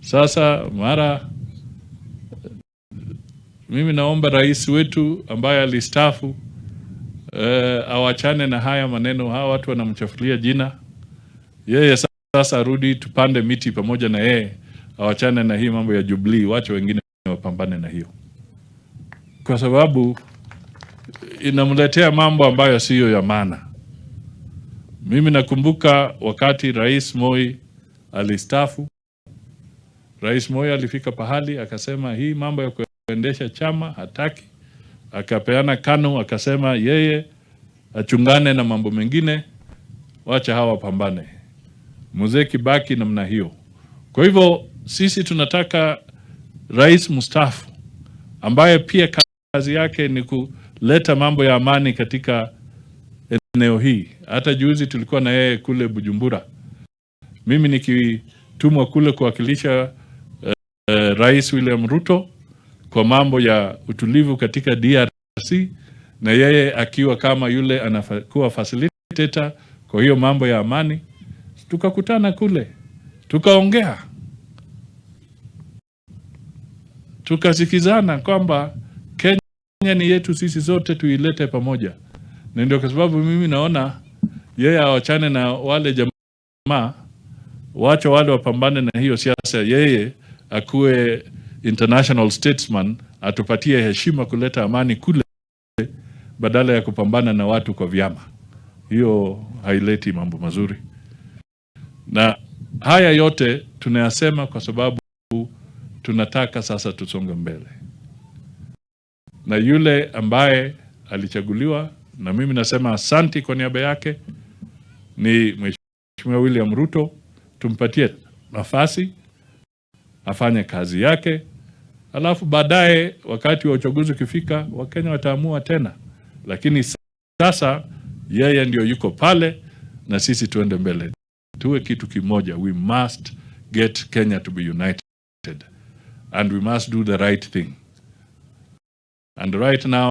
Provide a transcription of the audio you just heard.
Sasa mara mimi naomba rais wetu ambaye alistaafu aachane na haya maneno. Hawa watu wanamchafulia jina. Yeye sasa arudi tupande miti pamoja na yeye, aachane na hii mambo ya Jubilee, wacha wengine wapambane na hiyo, kwa sababu inamletea mambo ambayo siyo ya maana. Mimi nakumbuka wakati Rais Moi alistaafu, Rais Moi alifika pahali akasema hii mambo ya kuendesha chama hataki, akapeana KANU, akasema yeye achungane na mambo mengine, wacha hawa pambane. Mzee Kibaki namna hiyo. Kwa hivyo sisi tunataka rais mstaafu ambaye pia kazi yake ni kuleta mambo ya amani katika eneo hii. Hata juzi tulikuwa na yeye kule Bujumbura, mimi nikitumwa kule kuwakilisha Rais William Ruto kwa mambo ya utulivu katika DRC, na yeye akiwa kama yule anakuwa facilitator kwa hiyo mambo ya amani. Tukakutana kule, tukaongea, tukasikizana kwamba Kenya ni yetu sisi zote, tuilete pamoja. Na ndio kwa sababu mimi naona yeye aachane na wale jamaa, wacha wale wapambane na hiyo siasa, yeye akuwe international statesman, atupatie heshima kuleta amani kule badala ya kupambana na watu kwa vyama. Hiyo haileti mambo mazuri. Na haya yote tunayasema kwa sababu tunataka sasa tusonge mbele. Na yule ambaye alichaguliwa, na mimi nasema asanti kwa niaba yake, ni Mheshimiwa William Ruto. Tumpatie nafasi afanye kazi yake, alafu baadaye wakati wa uchaguzi ukifika, Wakenya wataamua tena. Lakini sasa yeye ndio yuko pale na sisi tuende mbele. Tuwe kitu kimoja. We must get Kenya to be united, and we must do the right thing. And right now